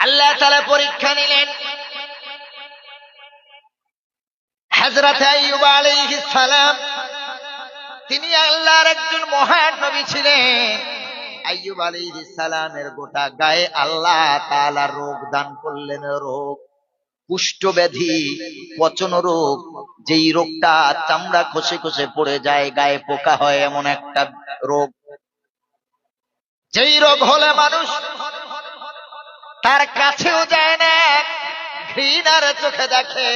আল্লাহ তাআলা পরীক্ষা নিলেন। হযরত আইয়ুব আলাইহিস সালাম তিনি আল্লাহর একজন মহান নবী ছিলেন। আইয়ুব আলাইহিস সালামের গোটা গায়ে আল্লাহ তাআলা রোগ দান করলেন। রোগ, কুষ্ঠ ব্যাধি, পচন রোগ, যেই রোগটা চামড়া খসে খসে পড়ে যায়, গায়ে পোকা হয়, এমন একটা রোগ। যেই রোগ হলে মানুষ তার কাছেও যায় না, ঘৃণার চোখে দেখে,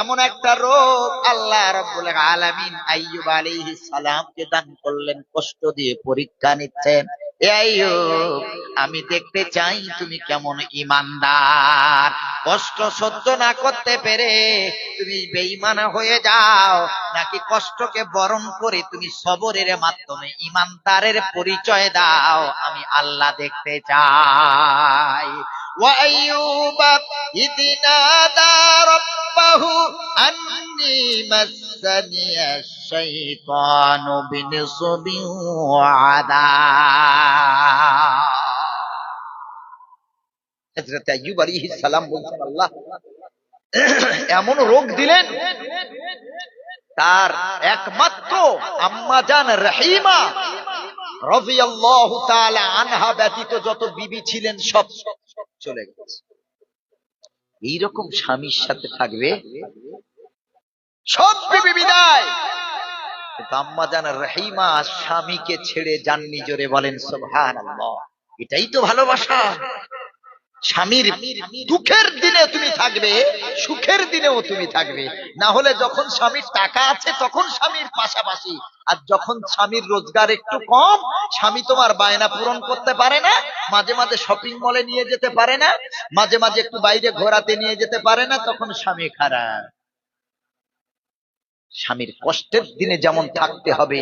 এমন একটা রোগ আল্লাহ রাব্বুল আলামিন আইয়ুব আলাইহিস সালামকে দান করলেন। কষ্ট দিয়ে পরীক্ষা নিচ্ছেন, এ আইয়ুব, আমি দেখতে চাই তুমি কেমন ঈমানদার। কষ্ট সহ্য না করতে পেরে তুমি বেঈমান হয়ে যাও, নাকি কষ্টকে বরণ করে তুমি সবরের মাধ্যমে ঈমানদারের পরিচয় দাও, আমি আল্লাহ দেখতে চাই। ওয়া আইয়ুবা ইয নাদা রাব্বাহু আন্নী মাসসানিয়াশ শাইতানু বিনিসবিন ওয়া আযাব। হযরত আইয়ুব আলাইহিস সালাম বলছেন, আল্লাহ এমন রোগ দিলেন, তার একমাত্র আম্মাজান রহিমা রাদিয়াল্লাহু তাআলা আনহা ব্যতীত যত বিবি ছিলেন সব চলে গেছে। এইরকম স্বামীর সাথে থাকবে, সব বিবি বিদায়, কিন্তু আম্মাজান রহিমা স্বামীকে ছেড়ে যাননি। জোরে বলেন সুবহানাল্লাহ। এটাই তো ভালোবাসা। স্বামীর দুঃখের দিনে তুমি থাকবে, সুখের দিনেও তুমি থাকবে। না হলে যখন স্বামীর টাকা আছে তখন স্বামীর পাশাপাশি, আর যখন স্বামীর রোজগার একটু কম, স্বামী তোমার বায়না পূরণ করতে পারে না, মাঝে মাঝে শপিং মলে নিয়ে যেতে পারে না, মাঝে মাঝে একটু বাইরে ঘোরাতে নিয়ে যেতে পারে না, তখন স্বামী খারাপ। স্বামীর কষ্টের দিনে যেমন থাকতে হবে,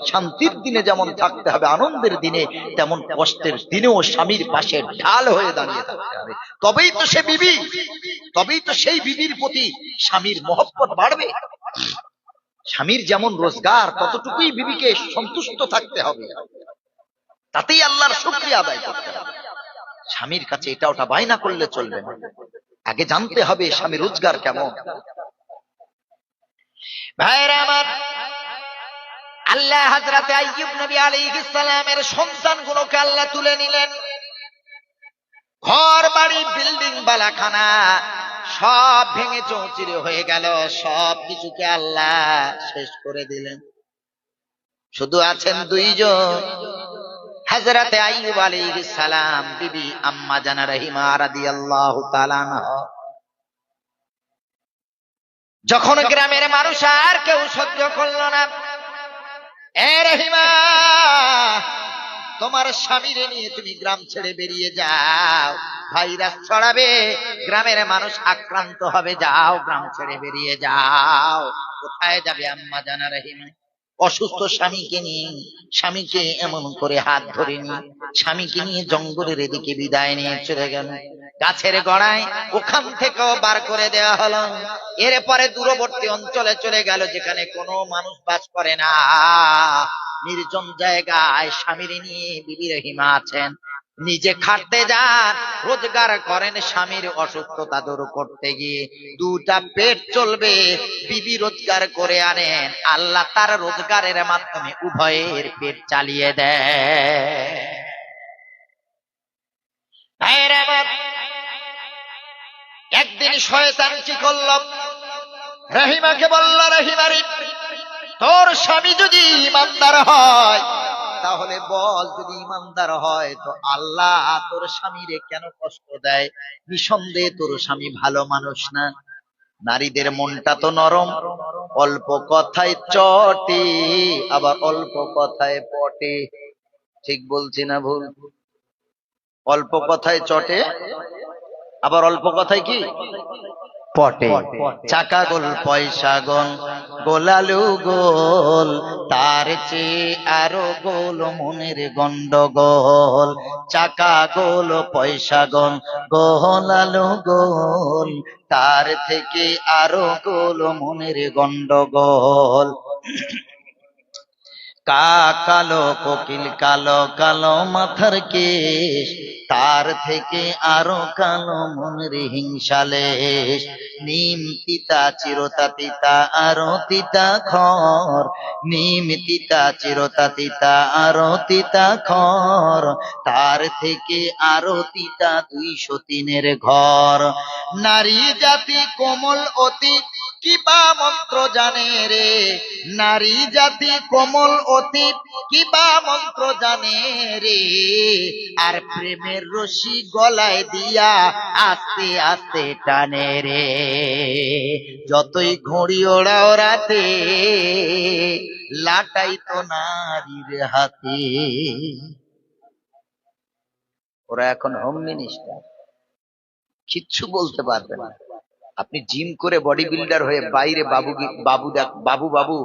শান্তির দিনে যেমন থাকতে হবে, আনন্দের দিনে, তেমন কষ্টের দিনেও স্বামীর পাশে ঢাল হয়ে দাঁড়িয়ে থাকতে হবে। তবেই তো সে বিবি, তবেই তো সেই বিবির প্রতি স্বামীর মহব্বত বাড়বে। স্বামীর যেমন রোজগার ততটুকুই বিবিকে সন্তুষ্ট থাকতে হবে, তাতেই আল্লাহর শুকরিয়া আদায় করতে হবে। স্বামীর কাছে এটা ওটা বায়না করলে চলবে না, আগে জানতে হবে স্বামীর রোজগার কেমন। ভাইরা আমার, আল্লাহ হযরত আইয়ুব নবী আলাইহিস সালামের সন্তানগুলোকে আল্লাহ তুলে নিলেন। ঘর বাড়ি বিল্ডিং বালাখানা সব ভেঙে চৌচির হয়ে গেল, সব কিছুকে আল্লাহ শেষ করে দিলেন। শুধু আছেন দুইজন, হযরত আইয়ুব আলাইহিস সালাম, বিবি আম্মা জানা রহিমা রাদিয়াল্লাহু তাআলা আনহা। যখন গ্রামের মানুষ আর কেউ সহ্য করল না, এ রহিমা, তোমার স্বামীরে নিয়ে তুমি গ্রাম ছেড়ে বেরিয়ে যাও, ভাইরাস ছড়াবে, গ্রামের মানুষ আক্রান্ত হবে, যাও গ্রাম ছেড়ে বেরিয়ে যাও। কোথায় যাবে আম্মা জানা রহিমা? অসুস্থ স্বামীকে নিয়ে, স্বামীকে এমন করে হাত ধরে নিয়ে, স্বামীকে নিয়ে জঙ্গলের এদিকে বিদায় নিয়ে চলে গেল। গাছের গোড়ায় ওখান থেকেও বার করে দেওয়া হলো। এরপরে দূরবর্তী অঞ্চলে চলে গেল, যেখানে কোনো মানুষ বাস করে না, নির্জন জায়গায় স্বামীর নিয়ে বিবি রহিমা আছেন। নিজে খাটতে যান, রোজগার করেন, স্বামীর অসুস্থতা দূর করতে গিয়ে দুটা পেট চলবে, বিবি রোজগার করে আনেন, আল্লাহ তার রোজগারের মাধ্যমে উভয়ের পেট চালিয়ে দেয়। একদিন শয়তান কি করল, রহিমাকে বলল, রহিমারি, তোর স্বামী যদি ঈমানদার হয় তাহলে বল, যদি ঈমানদার হয় তো আল্লাহ তোর স্বামীরে কেন কষ্ট দেয়? নিঃসন্দেহে তোর স্বামী ভালো মানুষ না। নারীদের মনটা তো নরম, অল্প কথায় চটে, আবার অল্প কথায় পটে। ঠিক বলছি না ভুল? অল্প কথায় চটে, আবার অল্প কথায় কি পটে। চাকা গোল পয়সা গোল, গোলালু গোল, তার চেয়ে আরো গোল মনের গন্ডগোল। চাকা গোল পয়সা গোল, গোলালু গোল, তার থেকে আরো গোল মনের গন্ডগোল। কালো কোকিল কালো কালো মাথার কেশ, তার থেকে আরো কালো মনের হিংসালেশ। নিম তিতা চিরতা তিতা আরো তিতা খর, নিম তিতা চিরতা তিতা আরো তিতা খর, তার থেকে আরো তিতা 203 ঘর। নারী জাতি কোমল অতি কিবা মন্ত্র জানে রে, নারী জাতি কোমল অতি কিবা মন্ত্র জানে রে, আর প্রেমের রশি গলায় দিয়া আস্তে আস্তে টানে রে। যতই ঘড়ি ওড়াও রাতে, লাটাই তো নারীর হাতে। ওরা এখন হোম মিনিস্টার, কিচ্ছু বলতে পারবে না। আপনি জিম করে বডি বিল্ডার হয়ে বাইরে বাবু বাবু বাবু বাবু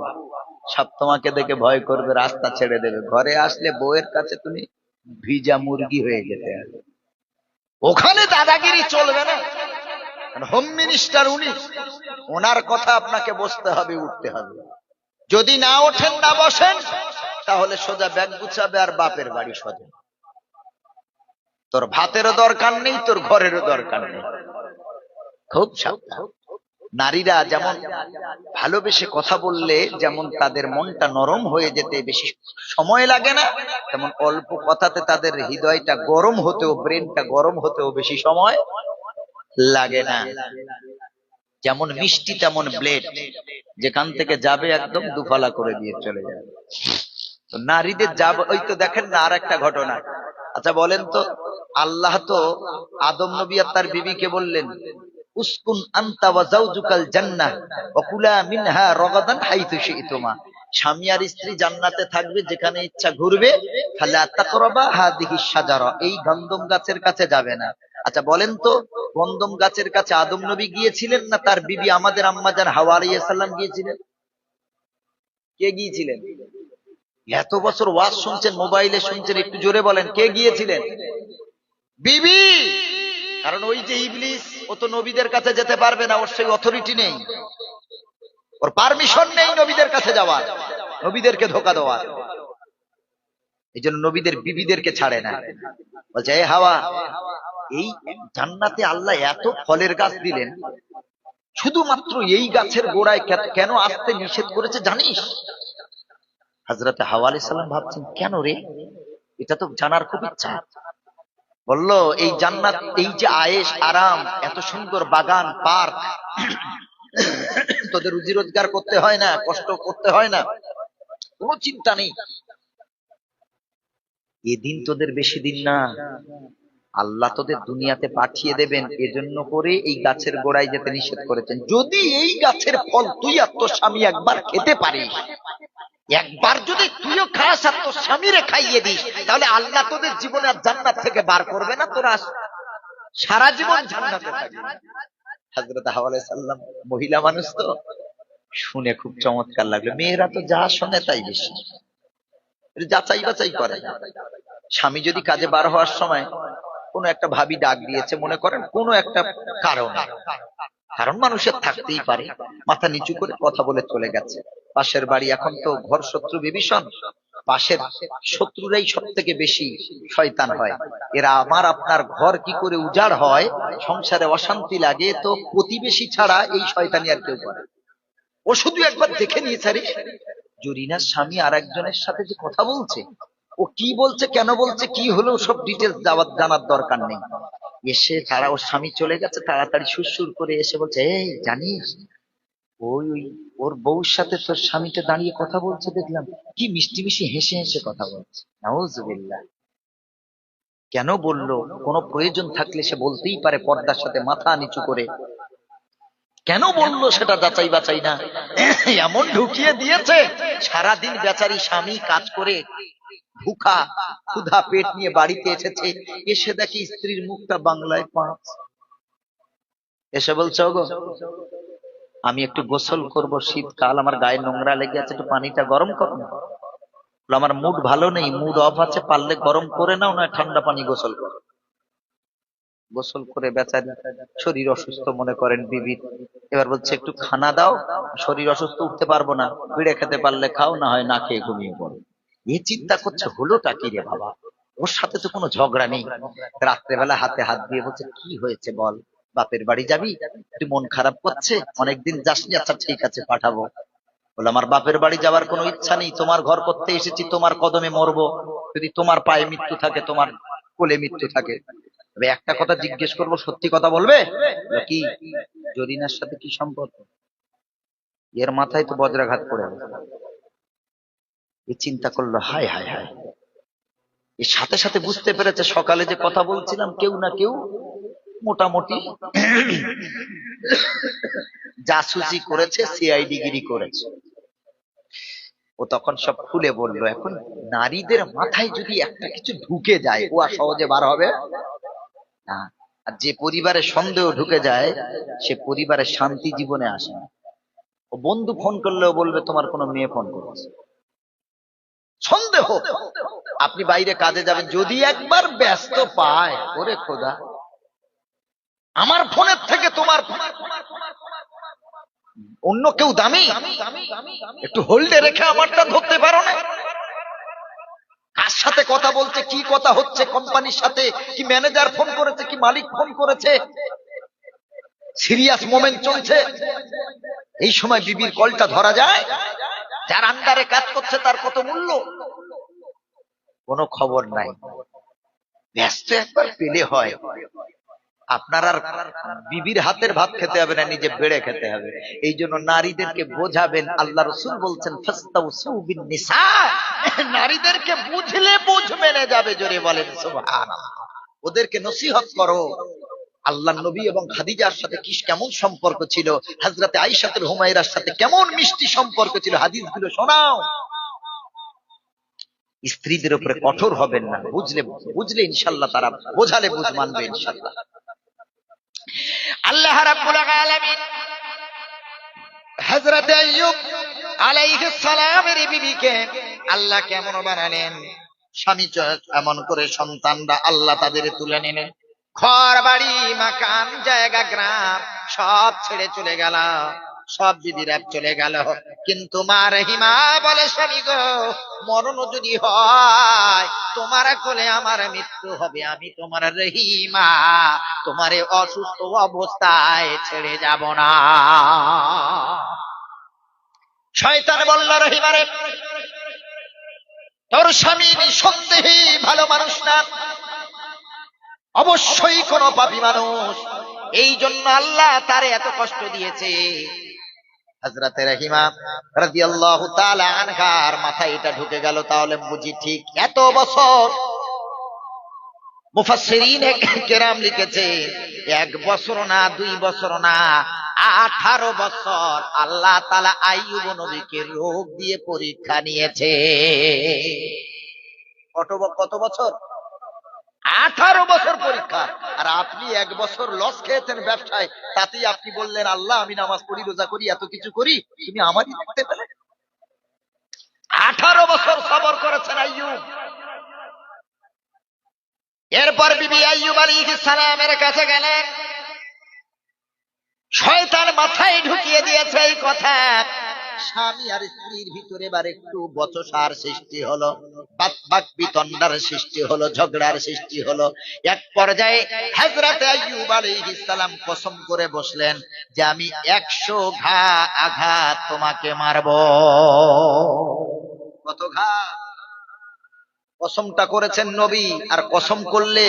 সব তোমাকে দেখে ভয় করবে, রাস্তা ছেড়ে দেবে। ঘরে আসলে বউয়ের কাছে তুমি ভিজা মুরগি হয়ে যেতে হবে। ওখানে দাদাগিরি চলবে না। হোম মিনিস্টার উনি, ওনার কথা আপনাকে বসতে হবে, উঠতে হবে। যদি না ওঠেন না বসেন, তাহলে সোজা ব্যাগ গুছাবে আর বাপের বাড়ি সোজা। তোর ভাতেরও দরকার নেই, তোর ঘরেরও দরকার নেই। খুব সাবধান। নারীরা যেমন ভালোবেসে কথা বললে যেমন তাদের মনটা নরম হয়ে যেতে বেশি সময় লাগে না, তেমন অল্প কথাতে তাদের হৃদয়টা গরম হতেও, ব্রেনটা গরম হতেও বেশি সময় লাগে না। যেমন মিষ্টি তেমন ব্লেড, যেখান থেকে যাবে একদম দুফালা করে দিয়ে চলে যাবে। তো নারীদের যাব, ওই তো দেখেন না আর একটা ঘটনা। আচ্ছা বলেন তো, আল্লাহ তো আদম নবী আর তার বিবিকে বললেন, উসকুন আনতা ওয়া যাওজুকাল জান্নাহ ওয়া কুলা মিনহা রাগাদান হাইতু শি'তুমা। স্বামী আর স্ত্রী জান্নাতে থাকবে, যেখানে ইচ্ছা ঘুরবে। ফালা তাকরাবা হাযিহিশ শাজারা, এই গন্ধম গাছের কাছে যাবে না। আচ্ছা বলেন তো, গন্ধম গাছের কাছে আদম নবী গিয়েছিলেন না তার বিবি আমাদের আম্মাজান হাওয়া আলাইহিস সালাম গিয়েছিলেন? কে গিয়েছিলেন? এত বছর ওয়াজ শুনছেন, মোবাইলে শুনছেন, একটু জোরে বলেন, কে গিয়েছিলেন? বিবি। কারণ ওই যে ইবলিস, ও তো নবীদের কাছে যেতে পারবে না, ওর সেই অথরিটি নেই, ওর পারমিশন নেই নবীদের কাছে যাওয়ার, নবীদেরকে ধোকা দেওয়ার। এই জন্য নবীদের বিবিদেরকে ছাড়ে না। বলছে, এ হাওয়া, এই জান্নাতে আল্লাহ এত ফলের গাছ দিলেন, শুধুমাত্র এই গাছের গোড়ায় কেন আসতে নিষেধ করেছে জানিস? হযরত হাওয়া আলাইহিস সালাম ভাবছেন, কেন রে, এটা তো জানার খুব ইচ্ছা। বলল, এই জান্নাত, এই যে আয়েশ আরাম, এত সুন্দর বাগান পার্ক, তোদের রুজি রোজগার করতে হয় না, কষ্ট করতে হয় না, কোনো চিন্তা নেই। এদিন তোদের বেশি দিন না, আল্লাহ তোদের দুনিয়াতে পাঠিয়ে দেবেন, এজন্য করে এই গাছের গোড়ায় যেতে নিষেধ করেছেন। যদি এই গাছের ফল তুই আর তোর স্বামী একবার খেতে পারিস, একবার যদি তুইও খাস আর তোর স্বামীরে খাইয়ে দিস, তাহলে আল্লাহ তোদের জীবনে আর জান্নাত থেকে বার করবে না, তোরা সারা জীবন জান্নাতে থাকবি। হযরত হাওয়া আলাইহিস সালাম মহিলা মানুষ তো, শুনে খুব চমৎকার লাগলো। মেয়েরা তো যা শোনে তাই বেশি যাচাই বাছাই করে। স্বামী যদি কাজে বার হওয়ার সময় কোনো একটা ভাবি ডাক দিয়েছে, মনে করেন কোনো একটা কারণে, কারণ মানুষের থাকতেই পারে, মাথা নিচু করে কথা বলে চলে গেছে। পাশের বাড়ি, এখন তো ঘর শত্রু বিভীষণ, পাশের শত্রুরাই সব থেকে বেশি শয়তান হয়। এরা আমার আপনার ঘর কি করে উজাড় হয়, সংসারে অশান্তি লাগে, তো প্রতিবেশী ছাড়া এই শয়তানি আর কেউ করে। ও শুধু একবার দেখে নিয়েছে, আরে জরিনার স্বামী আর একজনের সাথে যে কথা বলছে, ও কি বলছে, কেন বলছে, কি হলো, সব ডিটেলস জানার দরকার নেই। এসে তারা, ওর স্বামী চলে গেছে, তাড়াতাড়ি সুরসুর করে এসে বলছে, এই জানিস, ওই ওর বউর সাথে তোর স্বামীটা দাঁড়িয়ে কথা বলছে, দেখলাম কি মিষ্টি মিষ্টি হেসে হেসে কথা বলছে। নাউজুবিল্লাহ। কেন বললো? কোনো প্রয়োজন থাকলে সে বলতেই পারে পর্দার সাথে মাথা নিচু করে। কেন বললো সেটা যাচাই বাছাই না, এমন ঢুকিয়ে দিয়েছে। সারাদিন বেচারি স্বামী কাজ করে ভুখা ক্ষুধা পেট নিয়ে বাড়িতে এসেছে, এসে দেখি স্ত্রীর মুখটা বাংলায় পাঁচ। এসে বলছে, ওগো আমি একটু গোসল করব, শীতকাল, আমার গায়ে নোংরা লেগে আছে, একটু পানিটা গরম করো না। আমার মুড ভালো নেই, মুড অফ আছে, পারলে গরম করে নাও, না ঠান্ডা পানি গোসল করো। গোসল করে বেচারি শরীর অসুস্থ মনে করেন বিবি, এবার বলছে একটু খানা দাও, শরীর অসুস্থ, উঠতে পারবো না, বিড়ে খেতে পারলে খাও, না হয় না খেয়ে ঘুমিয়ে পড়ো। এই চিন্তা করছে, হলোটা কি রে বাবা, ওর সাথে তো কোনো ঝগড়া নেই। রাত্রেবেলা হাতে হাত দিয়ে বলছে, কি হয়েছে বল, বাপের বাড়ি যাবি, তুই মন খারাপ করছে, অনেকদিন যাসনি, আচ্ছা ঠিক আছে পাঠাবো। বলে, আমার বাপের বাড়ি যাওয়ার কোনো ইচ্ছা নেই, তোমার ঘর করতে এসেছি, তোমার কদমে মরবো, যদি তোমার পায়ে মৃত্যু থাকে, তোমার কোলে মৃত্যু থাকে। তবে একটা কথা জিজ্ঞেস করবো, সত্যি কথা বলবে? বলে, কি? জরিনার সাথে কি সম্পর্ক? এর মাথায় তো বজ্রাঘাত পড়ে গেল। এ চিন্তা করলো, হায় হায় হায়, এর সাথে সাথে বুঝতে পেরেছে সকালে যে কথা বলছিলাম, কেউ না কেউ মোটামুটি জাসুসি করেছে, সিআইডি গিরি করেছে। ও তখন সব খুলে বললো, এখন নারীদের মাথায় যদি একটা কিছু ঢুকে যায়, ও আর সহজে বার হবে না। আর যে পরিবারে সন্দেহ ঢুকে যায়, সে পরিবারে শান্তি জীবনে আসে না। ও বন্ধু ফোন করলেও বলবে, তোমার কোনো মেয়ে ফোন করেছে। সন্দেহ, আপনি বাইরে কাজে যাবেন, যদি একবার ব্যস্ত পায়, ওরে খোদা, আমার ফোনের থেকে তোমার অন্য কেউ দামি, একটু হোল্ডে রেখে আমারটা ধরতে পারো না? কার সাথে কথা বলছে, কি কথা হচ্ছে, কোম্পানির সাথে কি ম্যানেজার ফোন করেছে, কি মালিক ফোন করেছে, সিরিয়াস মোমেন্ট চলছে, এই সময় বিবির কলটা ধরা যায়? যার আন্ডারে কাজ করছে তার কত মূল্য, কোনো খবর নাই। ব্যস্ত একবার পেলে হয়। আপনার আর বিবির হাতের ভাত খেতে হবে না, নিজে বেড়ে খেতে হবে। এই জন্য নারীদেরকে বোঝাবেন, আল্লাহ রাসূল বলছেন, ফাস্তাউসু বিন নিসা, নারীদেরকে বুঝলে বুঝ মেনে যাবে। জোরে বলেন সুবহানাল্লাহ। ওদেরকে নসিহত করো। আল্লাহর নবী এবং খাদিজার সাথে কি কেমন সম্পর্ক ছিল, হযরতে আয়েশাতুল হুমায়রার সাথে কেমন মিষ্টি সম্পর্ক ছিল, হাদিসগুলো শোনাও। স্ত্রীদের উপরে কঠোর হবেন না, বুঝলে বুঝলে ইনশাআল্লাহ তারা বোঝালে বুঝ মানবে ইনশাআল্লাহ। আল্লাহ রাব্বুল আলামিন হযরত আইয়ুব আলাইহিস সালামের বিবিকে আল্লাহ কেমন বানালেন, স্বামী এমন করে সন্তানরা আল্লাহ তাদের তুলে নিলেন, ঘর বাড়ি মাকান জায়গা গ্রাম সব ছেড়ে চলে গেল, সব বিবিরা চলে গেল, কিন্তু মা রহিমা বলে, স্বামী গো, মরণ যদি হয় তোমার কোলে আমার মৃত্যু হবে, আমি তোমার রহিমা তোমারে অসুস্থ অবস্থায় ছেড়ে যাব না। শয়তান বলল, রহিমারে, তোর স্বামী নিঃসন্দেহে ভালো মানুষ না, অবশ্যই কোন পাপী মানুষ, এই জন্য আল্লাহ তারে এত কষ্ট দিয়েছে। হযরতে রহিমা রাদিয়াল্লাহু তাআলা আনহার মাথায় এটা ঢুকে গেল, তাহলে বুঝি ঠিক এত বছর। মুফাসসিরিন কেরাম লিখেছে, 1 বছর না, 2 বছর না, 18 বছর আল্লাহ তাআলা আইয়ুব নবীকে রোগ দিয়ে পরীক্ষা নিয়েছে। কত বছর? 18 বছর পরীক্ষা। আর আপনি 1 বছর লস খেয়েছেন ব্যবসায়, তাতেই আপনি বললেন, আল্লাহ আমি নামাজ পড়ি, রোজা করি, এত কিছু করি, তুমি আমারই দেখতে পেলে? 18 বছর সবর করেছেন আইয়ুব। এরপর বিবি আইয়ুব আলাইহিস সালামের কাছে গেলেন, শয়তান মাথায় ঢুকিয়ে দিয়েছে এই কথা। স্বামী আর স্ত্রীর ভিতরে এবার একটু বচসার সৃষ্টি হলো, বাকবাক বিতণ্ডার সৃষ্টি হলো, ঝগড়ার সৃষ্টি হলো। এক পর্যায়ে হযরত আইয়ুব আলাইহিস সালাম কসম করে বসলেন যে আমি 100 ঘা আঘাত তোমাকে মারব। কত ঘা? কসমটা করেছেন নবী, আর কসম করলে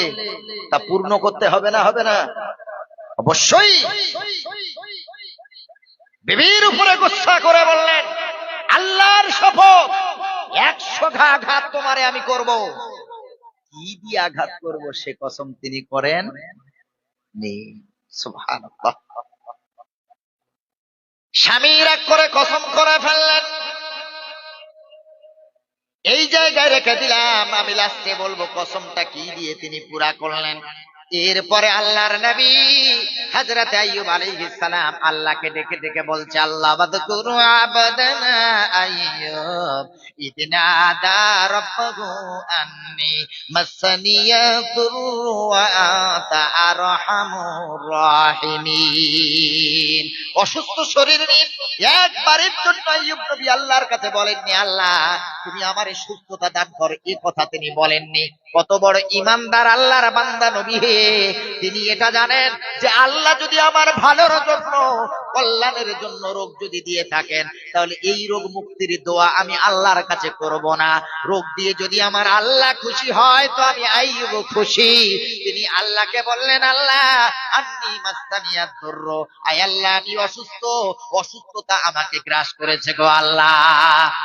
তা পূর্ণ করতে হবে না? হবে না? অবশ্যই। বিবির উপরে গুসা করে বললেন, আল্লাহর শপথ, 100 ঘা আঘাত তোমারে আমি করব। কি দিয়ে আঘাত করব সে কসম তিনি করেন নি। সুবহানাল্লাহ। স্বামী রাগ করে কসম করে ফেললেন, এই জায়গায় রেখে দিলাম, আমি লাস্টে বলবো কসমটা কি দিয়ে তিনি পুরা করলেন। এরপরে আল্লাহর নবী হযরত আইয়ুব আলাইহিস সালাম আল্লাহকে ডেকে ডেকে বলছে, আল্লাহ বাদকুরু আবাদানা আইয়ুব ইদনাদা রাব্বাহু আন্নি মাসানিয়া দুরু ওয়া আতা আরহামুর রাহিমিন। অসুস্থ শরীর নিয়ে একবারের জন্য আইয়ুব নবী আল্লাহর কাছে বলেননি, আল্লাহ তুমি আমারে সুস্থতা দান করো, এই কথা তিনি বলেননি। কত বড় ইমানদার আল্লাহর বান্দা নবী হে, তিনি এটা জানেন যে আল্লাহ যদি আমার ভালোর জন্য, কল্যাণের জন্য রোগ যদি দিয়ে থাকেন, তাহলে এই রোগ মুক্তির দোয়া আমি আল্লাহর কাছে করব না। রোগ দিয়ে যদি আমার আল্লাহ খুশি হয় তো আমি আইয়ুব খুশি। তিনি আল্লাহকে বললেন, আল্লাহ আন্নী মাসসানিয়াদ দুরর, আয় আল্লাহ আমি অসুস্থ, অসুস্থতা আমাকে গ্রাস করেছে গো আল্লাহ।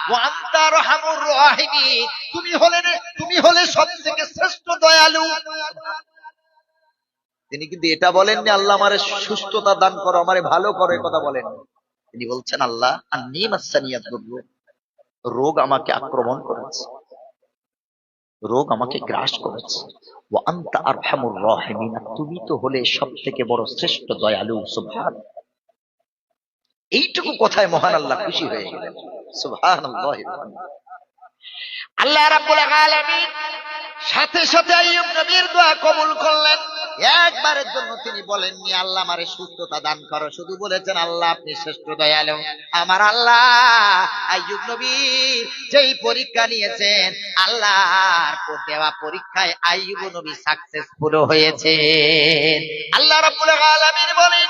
ওয়া আনতা আরহামুর রাহিমিন, তুমি হলে সবথেকে শ্রেষ্ঠ দয়ালু। তিনি কিন্তু এটা বলেননি আল্লাহ আমারে সুস্থতা দান করো, আমারে ভালো করো, কথা বলেন। তিনি বলছেন, আল্লাহ আন্নী মাসসানিয়াদ দুরর, রোগ আমাকে আক্রমণ করেছে, রোগ আমাকে গ্রাস করেছে। ওয়া আনতা আরহামুর রাহিমিন, তুমি তো হলে সবথেকে বড় শ্রেষ্ঠ দয়ালু। সুবহানাল্লাহ। এইটুকু কথায় মহান আল্লাহ খুশি হয়ে গেলেন। সুবহানাল্লাহ। আল্লাহ রাব্বুল আলামিন সাথে সাথে আইয়ুব নবীর দোয়া কবুল করলেন। একবারের জন্য তিনি বলেননি আল্লাহ আমারে সুস্থতা দান করো, শুধু বলেছেন আল্লাহ আপনি শ্রেষ্ঠ দয়ালু। আমার আল্লাহ আইয়ুব নবী যেই পরীক্ষা নিয়েছেন, আল্লাহর দেওয়া পরীক্ষায় আইয়ুব নবী সাকসেসফুল হয়েছে। আল্লাহ রাব্বুল আলামিন বলেন,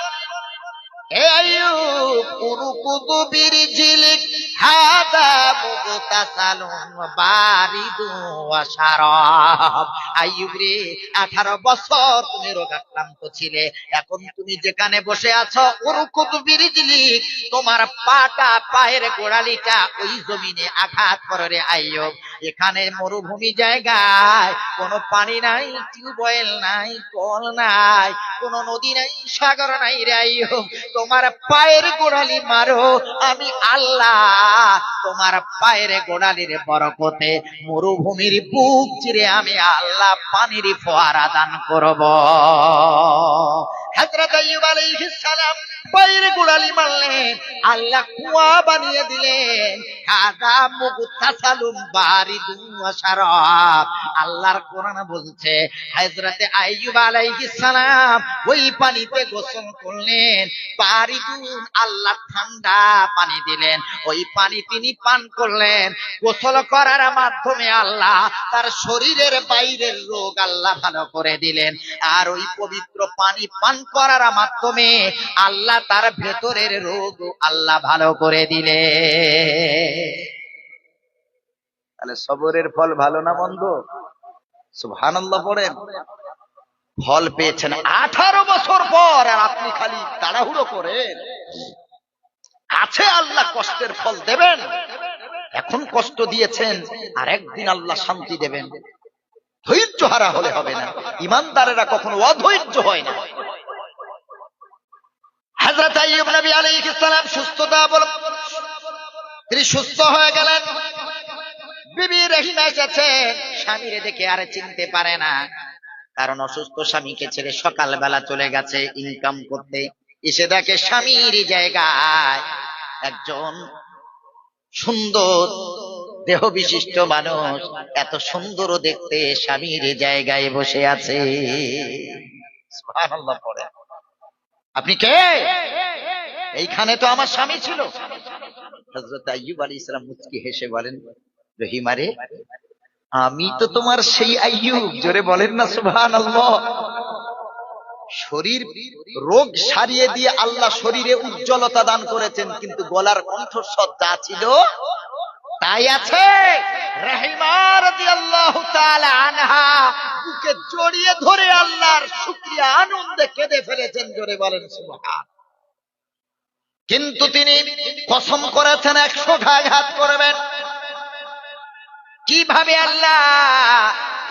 হে আইয়ুব উরকুদু বিরজিলিক হাদা মুগতাসালুন বারিদুন ওয়া শারাব। আইয়ুব রে 18 বছর তুমি রোগাক্রান্ত ছিলে, এখন তুমি যেখানে বসে আছো উরকুদু বিরজিলিক, তোমার পাটা, পায়ের গোড়ালিটা ওই জমিনে আঘাত করে রে আইয়ুব। এখানে মরুভূমি জায়গায় কোনো পানি নাই, টিউবওয়েল নাই, কল নাই, কোনো নদী নাই, সাগর নাই রে আইয়ুব। তোমার পায়ের গোড়ালি মারো, আমি আল্লাহ তোমার পায়ের গোড়ালির বরকতে মরুভূমির বুক চিরে আমি আল্লাহ পানির ফোয়ারা দান করব। হযরত আইয়ুব আলাইহিস সালাম পায়ের গোড়ালি মারলেন, আল্লাহ কুয়া বানিয়ে দিলেন। হাদা মুগতাসালুম বারিদুন ওয়া শারাব। আল্লাহর কোরআন বলছে হযরত আইয়ুব আলাইহিস সালাম ওই পানিতে গোসল করলেন। বারিদুন, আল্লাহ ঠান্ডা পানি দিলেন, ওই পানি তিনি পান করলেন। গোসল করার মাধ্যমে আল্লাহ তার শরীরের বাইরের রোগ আল্লাহ ভালো করে দিলেন, আর ওই পবিত্র পানি পান করার মাধ্যমে আল্লাহ তার ভেতরের রোগ আল্লাহ ভালো করে দিলেন। তাহলে সবরের ফল ভালো না মন্দ? সুবহানাল্লাহ পড়েন। ফল পেয়েছেন 18 বছর পর, আর আপনি খালি তাড়াহুড়ো করেন। আছে আল্লাহ কষ্টের ফল দেবেন, এখন কষ্ট দিয়েছেন, আর একদিন আল্লাহ শান্তি দেবেন। ধৈর্য হারা হলে হবে না। ইমানদারেরা কখনো অধৈর্য হয় না। হযরত আইয়ুব নবী আলাইহিস সালাম সুস্থতা তিনি সুস্থ হয়ে গেলেন। বিবি রহিমা এসেছেন, স্বামীরে দেখে আরে চিনতে পারে না, কারণ অসুস্থ স্বামীকে ছেড়ে সকালবেলা চলে গেছে ইনকাম করতে। এসে দেখে স্বামীর জায়গায় একজন সুন্দর দেহ বিশিষ্ট মানুষ, এত সুন্দর দেখতে স্বামীর জায়গায় বসে আছে। সুবহানাল্লাহ পড়ে। আপনি কে? এইখানে তো আমার স্বামী ছিল। হযরত আইয়ুব আলাইহিস সালাম মুচকি হেসে বলেন, রহিমা রে, আমি তো তোমার সেই আইয়ুব। জোরে বলেন না সুবহানাল্লাহ। শরীর রোগ সারিয়ে দিয়ে আল্লাহ শরীরে উজ্জ্বলতা দান করেছেন, কিন্তু গলার কণ্ঠস্বর যা ছিল তাই আছে। রহিমা রাদিয়াল্লাহু তাআলা আনহা বুকে জড়িয়ে ধরে আল্লাহর শুকরিয়া আনন্দে কেঁদে ফেলেছেন। জোরে বলেন সুবহান। কিন্তু তিনি কসম করেছেন 100 ঘাত করবেন। কিভাবে আল্লাহ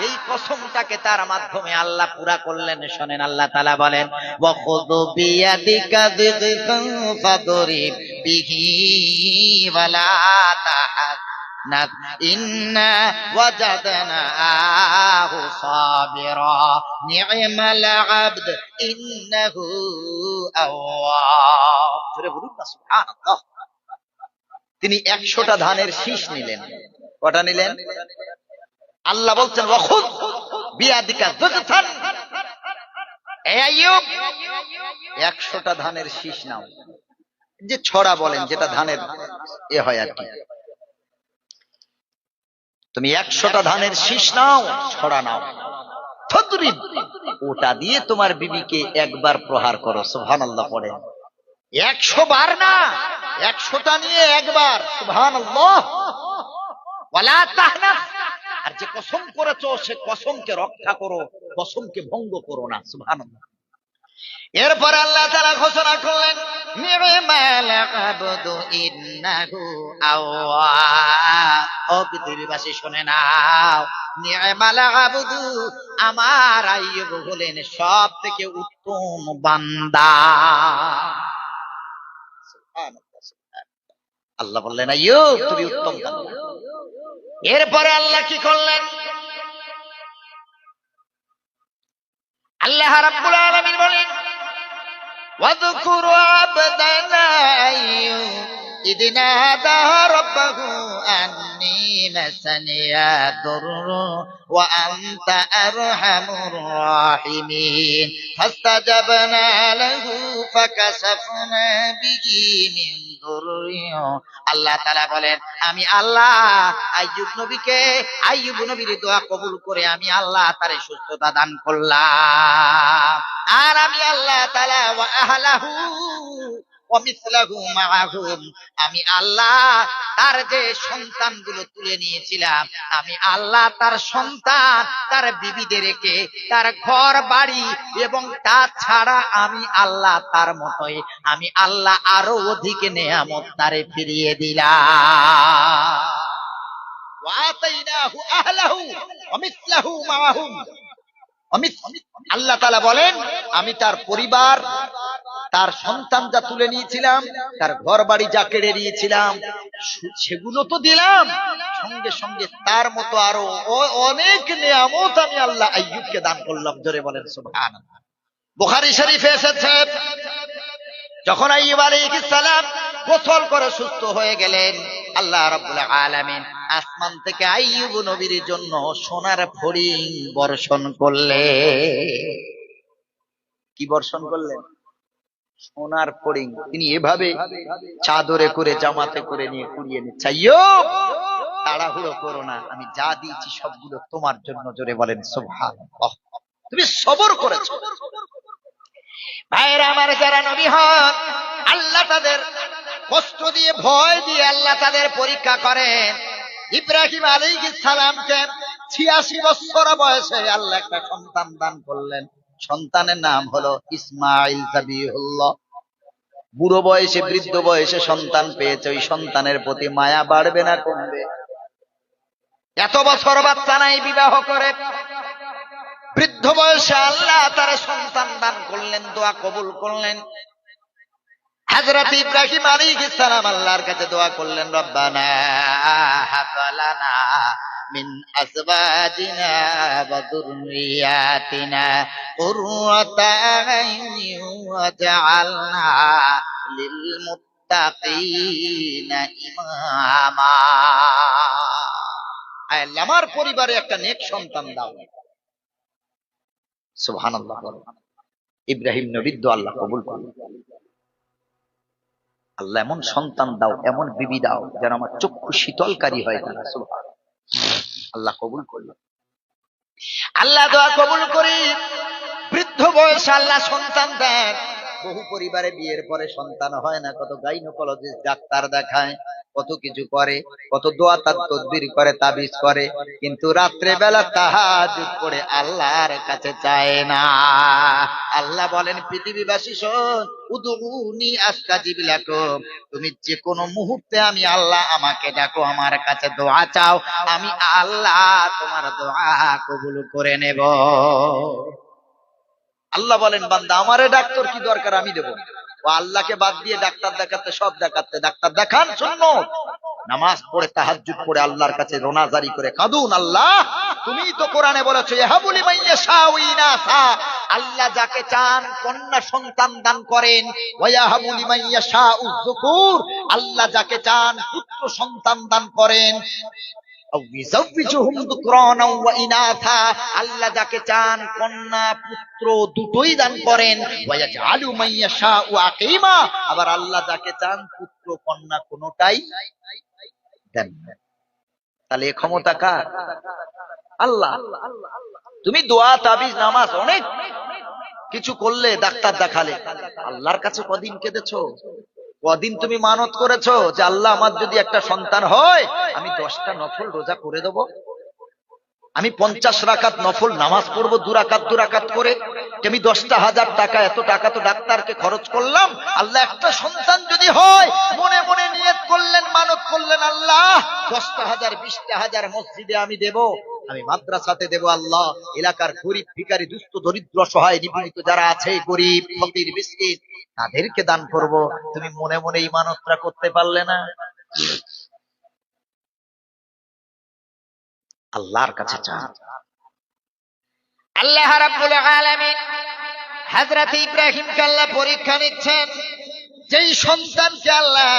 এই কসমটাকে তার মাধ্যমে আল্লাহ পুরা করলেন শোনেন। আল্লাহ তাআলা বলেন, ওয়া খুযু বিয়াদিকা যিগফান ফাদরিব বিহি ওয়ালা তাহাজ না, ইন্না ওয়াজাদনাহু সাবিরা নি'মাল আবদ ইন্নাহু আওয়াব। জোরে বলুন না সুবহানাল্লাহ। তিনি 100টা ধানের শীষ নিলেন। কটা নিলেন? আল্লাহ বলছেন ওয়াখুদ বিয়াদিকা যুদথান, এ আইয়ুব 100টা ধানের শীষ নাও। যে ছড়া বলেন, যেটা ধানের এ হয় আর কি, তুমি 100টা ধানের শীষ নাও, ছড়া নাও, ফদরিব, ওটা দিয়ে তোমার বিবিকে একবার প্রহার করো। সুবহানাল্লাহ পড়েন। 100 বার না, 100টা নিয়ে একবার। সুবহানাল্লাহ। ওয়ালা তাহনাস, আর যে কসম করেছো সে কসমকে রক্ষা করো, কসমকে ভঙ্গ করো না। সুবহানাল্লাহ। এরপর আল্লাহ তাআলা ঘোষণা করলেন নি'মাল আবদু ইন্নাহু আওয়াব। ও পৃথিবীবাসী শুনে নাও, নি'মাল আবদু, আমার আইয়ুব হলেন সব থেকে উত্তম বান্দা। সুবহানাল্লাহ, সুবহানাল্লাহ। আল্লাহ বললেন আইয়ুব তুমি উত্তম বান্দা। এরপরে আল্লাহ কি করলেন? আল্লাহ রাব্বুল আলামিন বলেন واذكر عبدنا أيوب إذ نادى ربه أني مسني الضر وأنت أرحم الراحمين فاستجبنا له فكشفنا به من ضره। আল্লাহ তাআলা বলেন আমি আল্লাহ আইয়ুব নবীর দোয়া কবুল করে আমি আল্লাহ তারে সুস্থতা দান করলাম। আর আমি আল্লাহ তাআলা ওয়া আহলাহু ওয়া মিসলাহু মাআহুম, আমি আল্লাহ তার যে সন্তানগুলো তুলে নিয়েছিলাম, আমি আল্লাহ তার সন্তান, তার বিবিদেরকে, তার ঘর বাড়ি এবং তাছাড়া আমি আল্লাহ তার মতোই আমি আল্লাহ আরো অধিক নেয়ামত তারে ফিরিয়ে দিলাম। ওয়া আতাইনাহু আহলাহু ওয়া মিসলাহু মাআহুম। আল্লাহ তাআলা বলেন আমি তার পরিবার, তার সন্তান যা তুলে নিয়েছিলাম, তার ঘর বাড়ি যা কেড়ে নিয়েছিলাম, সেগুলো তো দিলাম, সঙ্গে সঙ্গে তার মতো আরো অনেক নিয়ামত আমি আল্লাহ আইয়ুবকে দান করলাম। জোরে বলেন সুবহানাল্লাহ। বুখারী শরীফে এসেছে যখন আইয়ুব আলাইহিস সালাম গোসল করে সুস্থ হয়ে গেলেন, আল্লাহ রাব্বুল আলামিন আসমান থেকে আইয়ুব নবীর জন্য সোনার ফড়িং বর্ষণ করলেন। কি বর্ষণ করলেন? সোনার ফড়িং। তিনি এভাবে চাদরে করে জামাতে করে নিয়ে কুড়িয়ে নিচ্ছে, আইয়ুব তাড়াহুড়ো করো না, আমি যা দিয়েছি সবগুলো তোমার জন্য। জোরে বলেন সুবহানাল্লাহ। তুমি সবর করেছো। ভাইরা আমার, যারা নবী হন আল্লাহ তাদের কষ্ট দিয়ে, ভয় দিয়ে আল্লাহ তাদের পরীক্ষা করেন। ইব্রাহিম আলাইহিস সালামকে 86 বছর বয়সে আল্লাহ একটা সন্তান দান করলেন। সন্তানের নাম হলো ইসমাঈল যাবিহুল্লাহ। বুড়ো বয়সে, বৃদ্ধ বয়সে সন্তান পেয়েছে, ওই সন্তানের প্রতি মায়া বাড়বে না কমবে? এত বছর বাচ্চা নাই, বিবাহ করে বৃদ্ধ বয়সে আল্লাহ তার সন্তান দান করলেন, দোয়া কবুল করলেন। হযরত ইব্রাহিম আলাইহিস সালাম আল্লাহর কাছে দোয়া করলেন, রব্বানা হাব লানা মিন আজওয়াজিনা ওয়া যুররিয়াতিনা কুররাতা আইয়ুন ওয়াজআলনা লিল মুত্তাকিনা ইমামা। আল্লাহ আমার পরিবারে একটা নেক সন্তান দাও। সুবহানাল্লাহ। ইব্রাহিম নবীর দোয়া আল্লাহ কবুল করলেন। আল্লাহ এমন সন্তান দাও, এমন বিবি দাও যেন আমার চক্ষু শীতলকারী হয় তারা। সুবহানাল্লাহ। আল্লাহ কবুল করলেন। আল্লাহ দোয়া কবুল করি, বৃদ্ধ বয়সে আল্লাহ সন্তান দেন। বহু পরিবারে বিয়ের পরে সন্তান হয় না, কত গাইনোকোলজিস্ট ডাক্তার দেখায়, কত কিছু করে, কত দোয়া তার তদবির করে, তাবিজ করে, কিন্তু রাত্রে বেলা তাহাজ্জুদ পড়ে আল্লাহর কাছে চায় না। আল্লাহ বলেন পৃথিবীবাসী শোন, উদউনি আস্তাজিব লাকুম, তুমি যে কোনো মুহূর্তে আমি আল্লাহ আমাকে ডাকো, আমার কাছে দোয়া চাও, আমি আল্লাহ তোমার দোয়া কবুল করে নেব। আল্লাহ বলেন বান্দা আমারে ডাক্তার কি দরকার, আমি দেব। ও আল্লাহকে বাদ দিয়ে ডাক্তার দেখাতে, সব দেখাতে, ডাক্তার দেখান সুন্নাত, নামাজ পড়ে তাহাজ্জুদ পড়ে আল্লাহর কাছে রোনাজারি করে কাঁদুন, আল্লাহ তুমি তো কোরআনে বলেছো ইয়াহাবুলি মাইয়াশাউ ইনাসা, আল্লাহ যাকে চান কন্যা সন্তান দান করেন, ওয়া ইয়াহাবুলি মাইয়াশাউ যুকুর, আল্লাহ যাকে চান পুত্র সন্তান দান করেন, আল্লাহ যাকে চান কন্যা পুত্র দুটোই দান করেন, আবার আল্লাহ যাকে চান পুত্র কন্যা কোনোটাই দেন না। তাহলে এ ক্ষমতা কার? আল্লাহ। তুমি দোয়া তাবিজ নামাজ অনেক কিছু করলে, ডাক্তার দেখালে, আল্লাহর কাছে কদিন কেঁদেছো? কদিন তুমি মানত করেছো যে আল্লাহ আমার যদি একটা সন্তান হয় আমি 10টা নফল রোজা করে দেব, আমি 50 রাকাত নফল নামাজ পড়বো 2 রাকাত 2 রাকাত করে, আমি 10,000 টাকা, এত টাকা তো ডাক্তারকে খরচ করলাম, আল্লাহ একটা সন্তান যদি হয়, মনে মনে নিয়ত করলেন, মানত করলেন, আল্লাহ 10,000 20,000 মসজিদে আমি দেব, আমি মাদ্রাসাতে দেব, আল্লাহ এলাকার গরিব ভিখারি দুস্থ দরিদ্র সহায় নিপীড়িত যারা আছে, গরিব ফকির মিসকিন, তাদেরকে দান করব। তুমি মনে মনে এই মানতটা করতে পারলে না? আল্লাহর কাছে চান। আল্লাহ রাব্বুল আলামিন হযরত ইব্রাহিমকে আল্লাহ পরীক্ষা নিচ্ছেন। যেই সন্তানকে আল্লাহ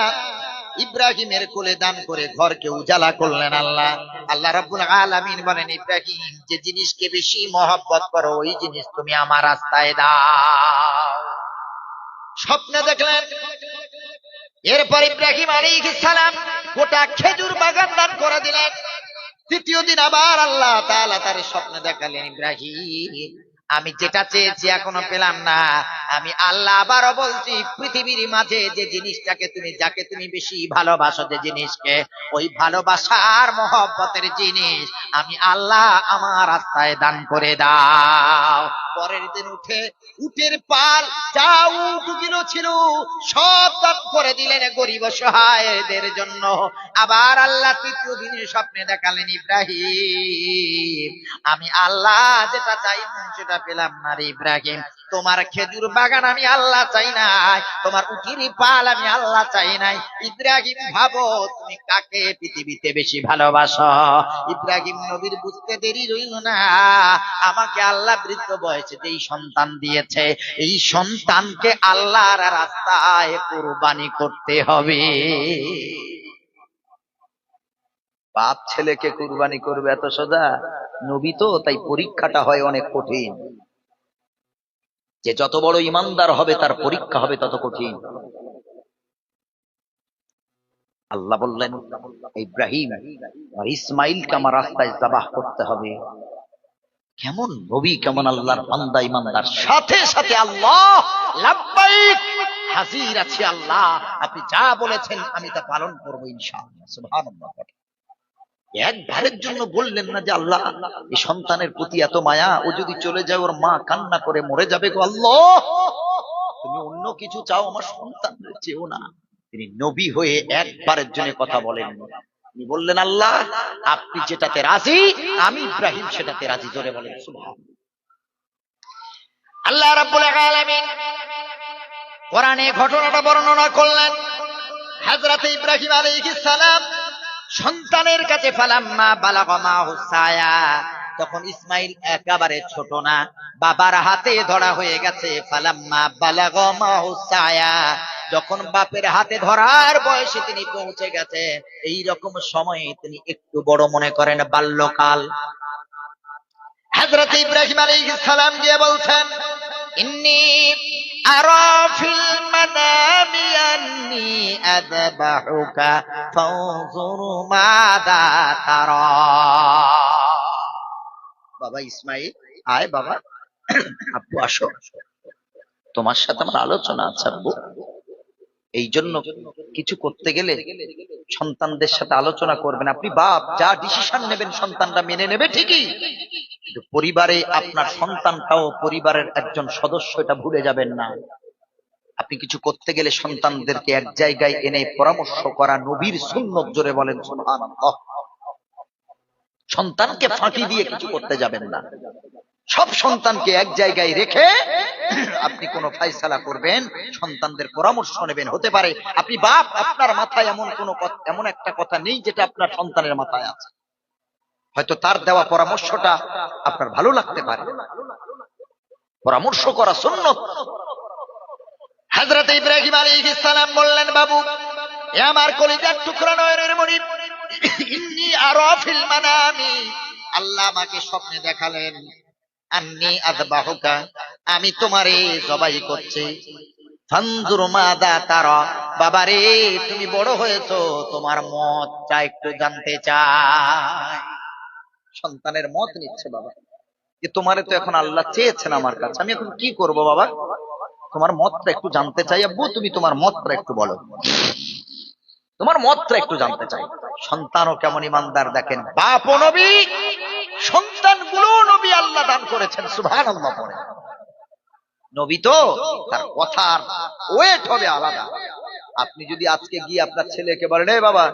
ইব্রাহিমের কোলে দান করে ঘরকে উজালা করলেন, আল্লাহ রাব্বুল আলামিন বলেন, ইব্রাহিম যে জিনিসকে বেশি মহব্বত করো ওই জিনিস তুমি আমার রাস্তায় দাও। স্বপ্নে দেখলেন। এরপর ইব্রাহিম আলাইহিস সালাম গোটা খেজুর বাগান দান করে দিলেন। তৃতীয় দিন আবার আল্লাহ তাআলা তার স্বপ্নে দেখালেন, ইব্রাহিম আমি যেটা চেয়েছি এখনো পেলাম না, আমি আল্লাহ আবারও বলছি, পৃথিবীর মাঝে যে জিনিসটাকে তুমি, যাকে তুমি বেশি ভালোবাসো, যে জিনিসকে, ওই ভালোবাসার মহব্বতের জিনিস আমি আল্লাহ আমার রাস্তায় দান করে দাও। পরের দিন উঠে উটের পাল যা উটগুলো ছিল সব দান করে দিলেন গরিব অসহায়দের জন্য। আবার আল্লাহ তৃতীয় দিনের স্বপ্নে দেখালেন, ইব্রাহিম আমি আল্লাহ যেটা চাই সেটা পেলাম না রে ইব্রাহিম, তোমার খেজুর বাগান আমি আল্লাহ চাই নাই, তোমার উটের পাল আমি আল্লাহ চাই নাই। ইব্রাহিম ভাবো তুমি কাকে পৃথিবীতে বেশি ভালোবাসো। ইব্রাহিম নবীর বুঝতে দেরি রইল না, আমাকে আল্লাহ বৃদ্ধ বয়সে যেই সন্তান দিয়েছে, এই সন্তানকে আল্লাহর রাস্তায় কুরবানি করতে হবে। বাপ ছেলেকে কুরবানি করবে এত সোজা? নবী তো, তাই পরীক্ষাটা হয় অনেক কঠিন। যে যত বড় ইমানদার হবে তার পরীক্ষা হবে তত কঠিন। আল্লাহ বললেন, ইব্রাহিম আর ইসমাইলকে আমার রাস্তায় যাবাহ করতে হবে। কেমন নবী, কেমন আল্লাহর বান্দা, ইমানদার। সাথে সাথে আল্লাহ লাব্বাইক, হাজির আছি আল্লাহ, আপনি যা বলেছেন আমি তা পালন করবো ইনশাআল্লাহ। সুবহানাল্লাহ। একবারের জন্য বললেন না যে আল্লাহ এই সন্তানের প্রতি এত মায়া, ও যদি চলে যায় ওর মা কান্না করে মরে যাবে গো আল্লাহ, তুমি অন্য কিছু চাও, আমার সন্তানের চেয়েও না। তিনি নবী হয়ে একবারের জন্য কথা বলেন। তিনি বললেন, আল্লাহ আপনি যেটাতে রাজি আমি ইব্রাহিম সেটাতে রাজি। জোরে বলেন সুবহানাল্লাহ। আল্লাহ রাব্বুল আলামিন কোরআনে ঘটনাটা বর্ণনা করলেন। হযরত ইব্রাহিম আলাইহিস সালাম সন্তানের কাছে ফালাম্মা বালাগা মাহু সায়া, তখন ইসমাইল একেবারে ছোট না, বাবার হাতে ধরা হয়ে গেছে। ফালাম্মা বালাগা মাহু সায়া, যখন বাপের হাতে ধরার বয়সে তিনি পৌঁছে গেছে, এই রকম সময়ে তিনি একটু বড় মনে করেন বাল্যকাল। হযরত ইব্রাহিম আলাইহিস সালাম গিয়ে বলছেন, ইন্নী আরা ফিল মানামি আন্নী আযবাহুকা ফানজুর মাযা তারা। বাবা ইসমাইল, আয় বাবা, আব্বু আসো, তোমার সাথে আমার আলোচনা আছে আব্বু। এই জন্য কিছু করতে গেলে সন্তানদের সাথে আলোচনা করবেন। আপনি বাপ, যা ডিসিশন নেবেন সন্তানরা মেনে নেবে ঠিকই, কিন্তু পরিবারে আপনার সন্তানটাও পরিবারের একজন সদস্য, এটা ভুলে যাবেন না। আপনি কিছু করতে গেলে সন্তানদেরকে এক জায়গায় এনে পরামর্শ করা নবীর সুন্নত। জোরে বলেন সুবহানাল্লাহ। সন্তানকে ফাঁকি দিয়ে কিছু করতে যাবেন না। সব সন্তানকে এক জায়গায় রেখে আপনি কোন ফায়সালা করবেন, সন্তানদের পরামর্শ নেবেন। হতে পারে আপনি বাপ, আপনার মাথায় এমন একটা কথা নেই যেটা আপনার সন্তানের মাথায় আছে, হয়তো তার দেওয়া পরামর্শটা আপনার ভালো লাগতে পারে। পরামর্শ করা সুন্নত। হযরত ইব্রাহিম আলাইহিস সালাম বললেন, বাবু এ আমার কলিজার টুকরা নয়নের মণি, ইন্নী আরা ফিল মানামি, আল্লাহ আমাকে স্বপ্নে দেখালেন, আন্নী আযবাহুকা, আমি তোমারে জবাই করছি, ফানজুর মাযা তারা, বাবারে তুমি বড় হয়েছো, তোমার মতটা একটু জানতে চাই। সন্তানের মত নিচ্ছে বাবা, যে তোমারে তো এখন আল্লাহ চেয়েছেন আমার কাছে, আমি এখন কি করব বাবা, তোমার মতটা একটু জানতে চাই আব্বু, তুমি তোমার মতটা একটু বলো, তোমার মতটা একটু জানতে চাই। সন্তানও কেমন ইমানদার দেখেন, বাপ ও নবী, সন্তানগুলো নবী আল্লাহ দান করেছেন, সুবহানাল্লাহ পড়ে। নবী তো তার কথার ওয়েট হবে আলাদা। আপনি যদি আজকে গিয়ে আপনার ছেলেকে বলেন, এ বাবা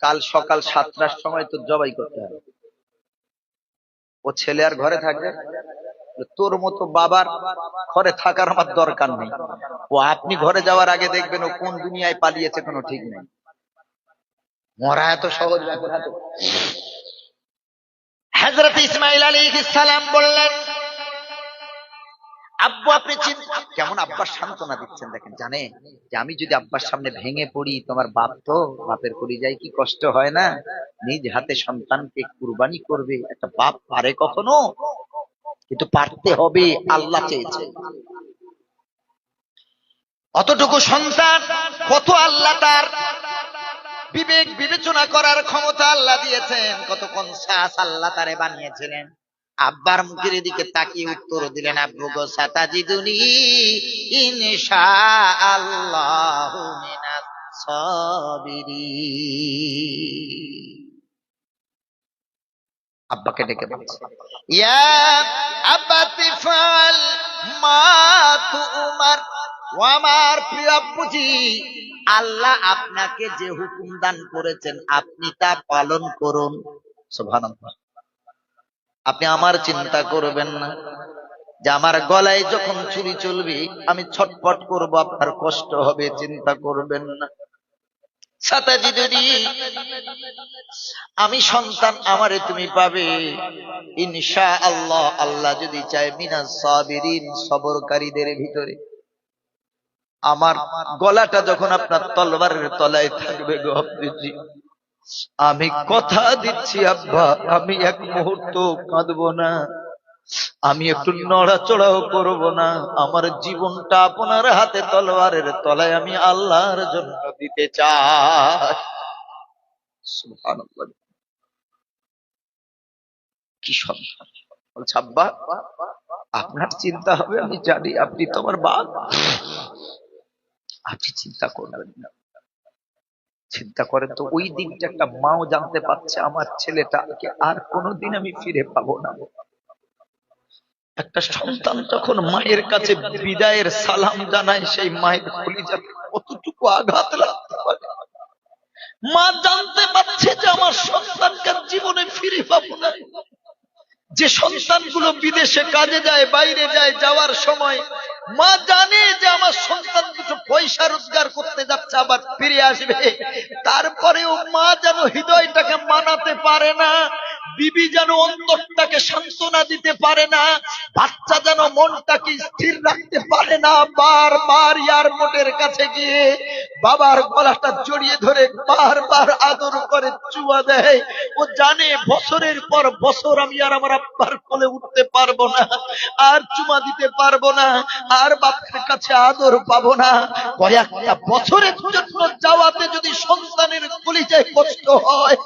কাল সকাল 7টার সময় তো জবাই করতে হবে, ও ছেলে আর ঘরে থাকবে? তোর মতো বাবার ঘরে থাকার আমার দরকার নেই, ও আপনি ঘরে যাওয়ার আগে দেখবেন ও কোন দুনিয়ায় পালিয়েছে কোনো ঠিক নেই। মরা এত সহজ ব্যাপার না। হযরত ইসমাঈল আলাইহিস সালাম বললেন, আব্বু আপনি কেমন আব্বার সান্ত্বনা দিচ্ছেন দেখেন, জানে যে আমি যদি আব্বার সামনে ভেঙে পড়ি, তোমার বাপ তো, বাপের কলিজায় কি কষ্ট হয় না, নিজ হাতে সন্তানকে কুরবানি করবে, একটা বাপ পারে কখনো? কিন্তু পারতে হবে, আল্লাহ চেয়েছে। অতটুকু সন্তান কত আল্লাহ তার বিবেক বিবেচনা করার ক্ষমতা আল্লাহ দিয়েছেন, কত কনসাস আল্লাহ তারে বানিয়েছিলেন। আব্বার মুখের দিকে তাকিয়ে উত্তর দিলেন, আব্বু গো সাতাজিদুনি ইনশাআল্লাহু মিনাস সাবিরিন। আব্বাকে ডেকে বলছে, ইয়া আব্বাতি ফাল মা তুমার, ও আমার প্রিয় আব্বুজি, আল্লাহ আপনাকে যে হুকুম দান করেছেন আপনি তা পালন করুন। সুবহানাল্লাহ। আপনি আমার চিন্তা করবেন না যে আমার গলায় যখন ছুরি চলবে আমি ছটফট করব, আপনার কষ্ট হবে, চিন্তা করবেন না। সাতাজিদুনি, আমি সন্তান আমারে তুমি পাবে ইনশাআল্লাহ, আল্লাহ যদি চায়, মিনাস সাবিরিন, সবরকারীদের ভিতরে। আমার গলাটা যখন আপনার তলোয়ারের তলায় থাকবে গো আব্বুজি, আমি কথা দিচ্ছি আব্বা, আমি এক মুহূর্ত কাঁদবো না, আমি একটু নড়াচড়াও করব না, আমার জীবনটা আপনার হাতে তলোয়ারের তলায় আমি আল্লাহর জন্য দিতে চাই। সুবহানাল্লাহ। কি সন্তান বলছে, আব্বা আপনার চিন্তা হবে আমি জানি, আপনি তোমার বাপ, আপনি চিন্তা করবেন না। চিন্তা করেন তো, ওই দিনটা একটা মাও জানতে পারছে আমার ছেলেটাকে আর কোনোদিন আমি ফিরে পাবো না। একটা সন্তান যখন মায়ের কাছে বিদায়ের সালাম জানায়, সেই মায়ের কলিজাতে কতটুকু আঘাত লাগতে পারে। মা জানতে পারছে যে আমার সন্তানকে জীবনে ফিরে পাবো না। যে সন্তানগুলো বিদেশে কাজে যায়, বাইরে যায়, যাওয়ার সময় মা জানে যে আমার সন্তান কিছু পয়সা রোজগার করতে যাচ্ছে, আবার ফিরে আসবে, তারপরেও মা যেন হৃদয়টাকে মানাতে পারে না, বিবি যেন অন্তরটাকে সান্ত্বনা দিতে পারে না, বাচ্চা যেন মনটাকে স্থির রাখতে পারে না, বারবার এয়ারপোর্টের কাছে গিয়ে বাবার গলাটা জড়িয়ে ধরে বারবার আদর করে চুমা দেয়। ও জানে বছরের পর বছর আমি আর আমার আব্বার কোলে উঠতে পারবো না, আর চুমা দিতে পারবো না, আর বাপের কাছে আদর পাবো না। কয়েকটা বছরের জন্য যাওয়াতে যদি সন্তানের কলিজায় কষ্ট হয়,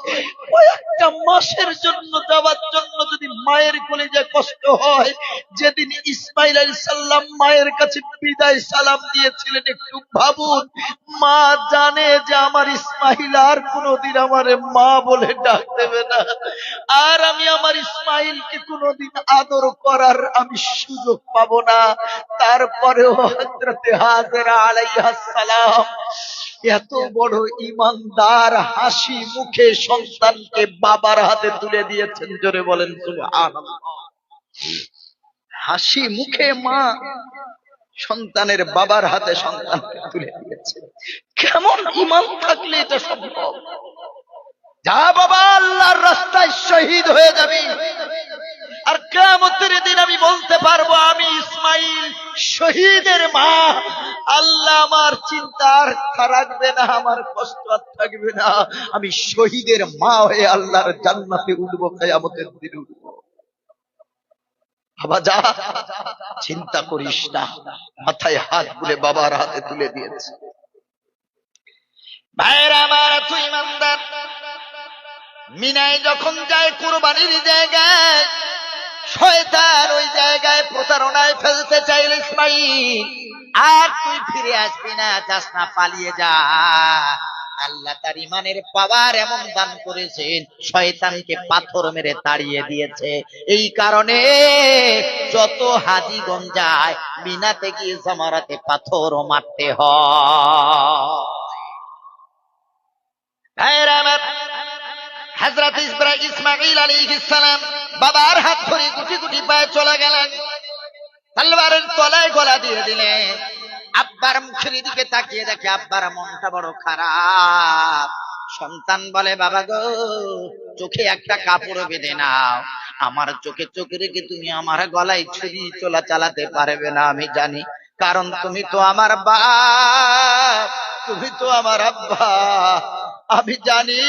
কয়েকটা মাসের জন্য যাওয়ার জন্য যদি মায়ের কলিজায় কষ্ট হয়, যেদিন ইসমাইল আলাইহিস সালাম মায়ের কাছে বিদায় সালাম দিয়েছিলেন, একটু ভাবুন, মা জানে যে আমার ইসমাইল আর কোনোদিন আমারে মা বলে ডাক দেবে না, আর আমি আমার ইসমাইলকে কোনোদিন আদর করার আমি সুযোগ পাবো না। তারপরেও হযরত হাজেরা আলাইহিস সালাম এত বড় ইমানদার, হাসি মুখে সন্তানকে বাবার হাতে তুলে দিয়েছেন। জোরে বলেন সুবহানাল্লাহ। হাসি মুখে মা সন্তানের বাবার হাতে সন্তানকে তুলে দিয়েছে। কেমন ঈমান থাকলে এটা সম্ভব? যা বাবা, আল্লাহর রাস্তায় শহীদ হয়ে যাবি, আর কিয়ামতের দিন আমি বলতে পারবো আমি ইসমাইল শহীদের মা। আল্লাহ আমার চিন্তা আর রাখবে না, আমার কষ্ট আর থাকবে না। আমি শহীদের মা হয়ে আল্লাহর জান্নাতে উঠবো, কিয়ামতের দিন উঠবো। বাবা যা, চিন্তা করিস না। মাথায় হাত তুলে বাবার হাতে তুলে দিয়েছে। ভাইরা আমার, তুই ইমানদার। মিনায় যখন যায় কুরবানির জায়গায়, শয়তান ওই জায়গায় প্রতারণায় ফেলতে চাইল ইসমাইল। আর তুই ফিরে আসবি না, যাস না, পালিয়ে যা। আল্লাহ তার ইমানের পাওয়ার এমন দান করেছেন, শয়তানকে পাথর মেরে তাড়িয়ে দিয়েছে। এই কারণে যত হাজিগণ যায় মিনাতে গিয়ে জামারাতে পাথরও মারতে হয়। ভাইরা আমার, হযরত ইসমাঈল আলাইহিস সালাম বাবার হাত ধরে গুটি গুটি পায়ে চলে গেলেন। তলোয়ারের তলায় গলা দিয়ে দিলেন। আব্বার মুখের দিকে তাকিয়ে দেখে আব্বার মনটা বড় খারাপ। সন্তান বলে, বাবা গো, চোখে একটা কাপড় বেঁধে নাও। আমার চোখে চোখে রেখে তুমি আমার গলায় ছুরি চালাতে পারবে না, আমি জানি। কারণ তুমি তো আমার বাপ, তুমি তো আমার আব্বা। আমি জানি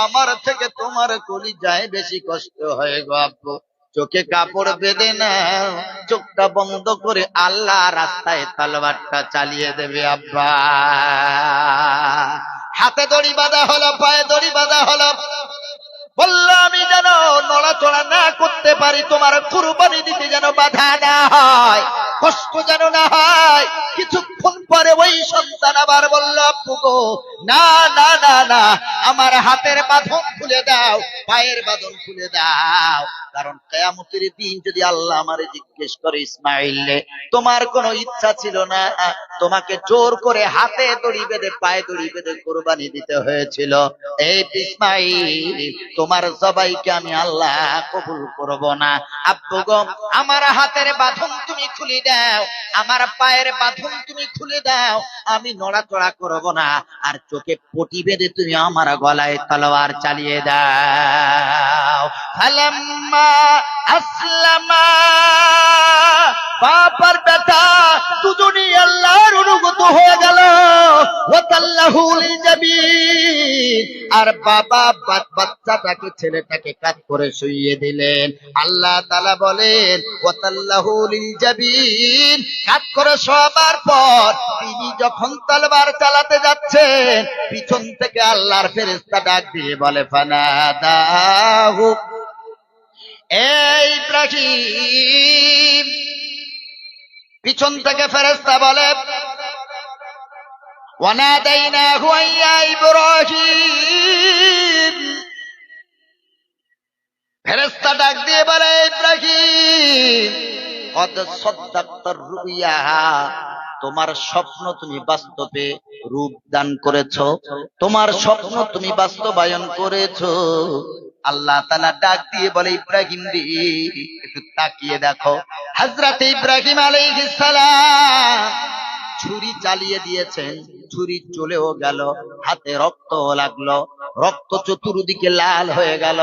আমার থেকে তোমার কলিজায় বেশি কষ্ট হয় গো আব্বু। চোখে কাপড় বেঁধে নাও, চোখটা বন্ধ করে আল্লাহ রাস্তায় তলোয়ারটা চালিয়ে দেবে আব্বা। হাতে দড়ি বাঁধা হলো, পায়ে দড়ি বাঁধা হলো। বললো, আমি যেন নড়াচড়া না করতে পারি, তোমার কুরবানি দিতে যেন বাধা না হয়, কষ্ট যেন না হয়। কিছুক্ষণ পরে ওই সন্তান আবার বলল, আব্বু গো, না না না না, আমার হাতের বাঁধন খুলে দাও, পায়ের বাঁধন খুলে দাও। কারণ কিয়ামতের দিন যদি আল্লাহ আমারে জিজ্ঞেস করে, ইসমাঈল রে, তোমার কোনো ইচ্ছা ছিল না, তোমাকে জোর করে হাতে দড়ি বেঁধে পায়ে দড়ি বেঁধে কুরবানি দিতে হয়েছিল। এই ইসমাঈল, তোমার জবাইকে আমি আল্লাহ কবুল করব না। আব্বু গো, আমার হাতের বাঁধন তুমি খুলে দাও, আমার পায়ের বাঁধন তুমি খুলে দাও, আমি নড়াচড়া করব না। আর চোখে পটি বেঁধে তুমি আমার গলায় তলোয়ার চালিয়ে দাও। ফালাম্মা আসলামা, বাবার বেটা দুজনই আল্লাহর অনুগত হয়ে গেল। ওয়াতাল্লাহু লিল জাবিন, আর বাবা বাচ্চাটাকে, ছেলেটাকে কাত করে শুইয়ে দিলেন। আল্লাহ তাআলা বলেন, ওয়াতাল্লাহু লিল জাবিন, কাত করে শোয়াবার পর তিনি যখন তলোয়ার চালাতে যাচ্ছেন, পিছন থেকে আল্লাহর ফেরেশতা ডাক দিয়ে বলে, ফানাদাহু, এই ইব্রাহিম। পিছন থেকে ফেরেশতা বলে, ওয়ানাদাইনাহু ইয়া ইব্রাহিম। ফেরেশতা ডাক দিয়ে বলে, ইব্রাহিম, কদ সাদ্দাক্তার রুইয়া, তোমার স্বপ্ন তুমি বাস্তবে রূপ দান করেছো, তোমার স্বপ্ন তুমি বাস্তবায়ন করেছো। আল্লাহ তাআলা ডাক দিয়ে বলে, ইব্রাহিম রে, একটু তাকিয়ে দেখো। হযরত ইব্রাহিম আলাইহিস সালাম ছুরি চালিয়ে দিয়েছেন, ছুরি চলেও গেল, হাতে রক্ত লাগলো, রক্ত চতুর্দিকে লাল হয়ে গেল।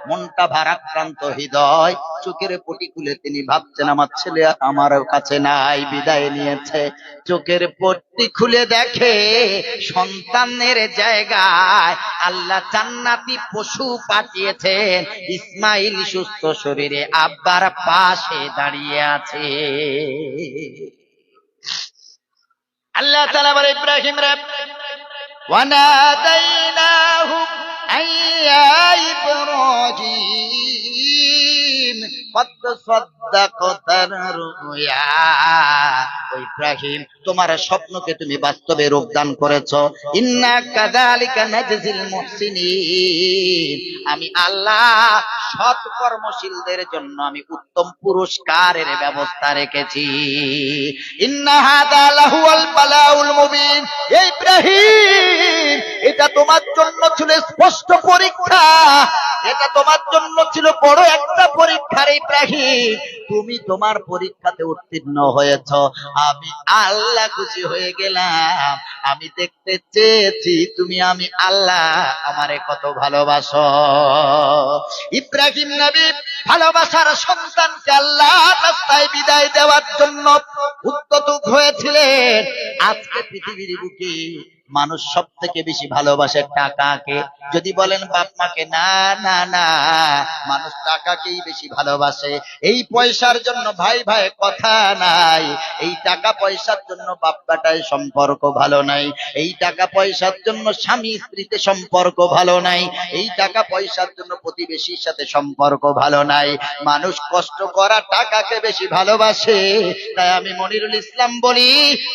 মনটা ভারাক্রান্ত হৃদয়, চোখের পটি খুলে তিনি ভাবছেন, আমার ছেলে আমার কাছে নাই, বিদায় নিয়েছে। চোখের পটি খুলে দেখে সন্তানের জায়গায় আল্লাহ জান্নাতি পশু পাঠিয়েছেন। ইসমাঈল সুস্থ শরীরে আব্বার পাশে দাঁড়িয়ে আছে। আল্লাহ তাআলা বলে, ইব্রাহিম রে, ওয়ানাদাইনাহু আইয়া ইব্রাহিম কদ সাদ্দাকতার রুয়া। ইব্রাহিম, তোমার স্বপ্নকে তুমি বাস্তবে রূপ দান করেছো। ইন্না কাযালিকা নাজজিল মুহসিনিন, আমি আল্লাহ সৎ কর্মশীলদের জন্য আমি উত্তম পুরস্কারের ব্যবস্থা রেখেছি। ইন্না হাযা লাহুয়াল বালাউল মুবিন, ইব্রাহিম, এটা তোমার জন্য ছিল স্পষ্ট পরীক্ষা, এটা তোমার জন্য ছিল বড় একটা পরীক্ষার ইব্রাহিম। তুমি তোমার পরীক্ষাতে উত্তীর্ণ হয়েছ, আমি আল্লাহ খুশি হয়ে গেলাম। আমি দেখতে চেয়েছি আমি আল্লাহ আমারে কত ভালোবাসো। ইব্রাহিম নবী ভালোবাসার সন্তানকে আল্লাহ রাস্তায় বিদায় দেওয়ার জন্য উদ্যত হয়েছিলেন। আজকে পৃথিবীর বুকে মানুষ সব থেকে বেশি ভালোবাসে টাকাকে। যদি বলেন বাপ মাকে, না না না, মানুষ টাকাকেই বেশি ভালোবাসে। এই পয়সার জন্য ভাই ভাই কথা নাই, এই টাকা পয়সার জন্য বাপ বেটায় সম্পর্ক ভালো নাই, এই টাকা পয়সার জন্য স্বামী স্ত্রীতে সম্পর্ক ভালো নাই, এই টাকা পয়সার জন্য প্রতিবেশীর সাথে সম্পর্ক ভালো নাই। মানুষ কষ্ট করা টাকাকে বেশি ভালোবাসে। তাই আমি মনিরুল ইসলাম বলি,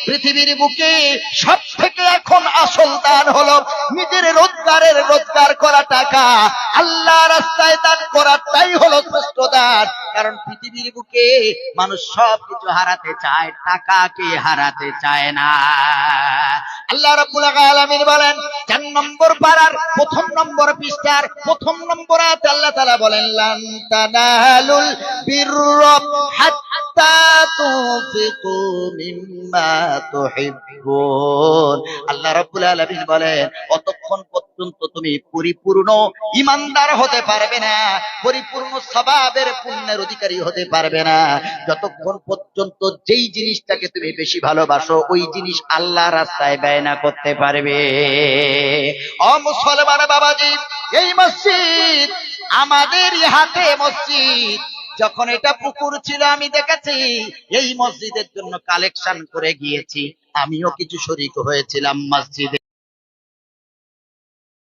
পৃথিবীর বুকে সব থেকে এখন আসল দান হলো নিজের রোজগার করা টাকা। আল্লাহ রাস্তায় দান করাটাই হলো শ্রেষ্ঠ দান। কারণ পৃথিবীর বুকে মানুষ সব কিছু হারাতে চায়, টাকাকে হারাতে চায় না। আল্লাহ রাব্বুল আলামিন বলেন ৪ নম্বর পারার ১ম নম্বর পৃষ্ঠার ১ম নম্বর আয়াতে আল্লাহ তাআলা বলেন, লান তানালুল বিররা হাত্তা তুনফিকু মিম্মা তুহিব্বুন। আল্লাহ রাব্বুল আলামিন বলেন, অতক্ষণ পর্যন্ত তুমি পরিপূর্ণ ঈমানদার হতে পারবে না, পরিপূর্ণ সওয়াবের পুণ্যের অধিকারী হতে পারবে না, যতক্ষণ পর্যন্ত যেই জিনিসটাকে তুমি বেশি ভালোবাসো ওই জিনিস আল্লাহ রাস্তায় ব্যয় না করতে পারবে। ও মুসলমান বাবাজি, এই মসজিদ আমাদের হাতে মসজিদ। যখন এটা পুকুর ছিল আমি দেখেছি, এই মসজিদের জন্য কালেকশন করে গিয়েছি, আমিও কিছু শরীক হয়েছিলাম মসজিদে।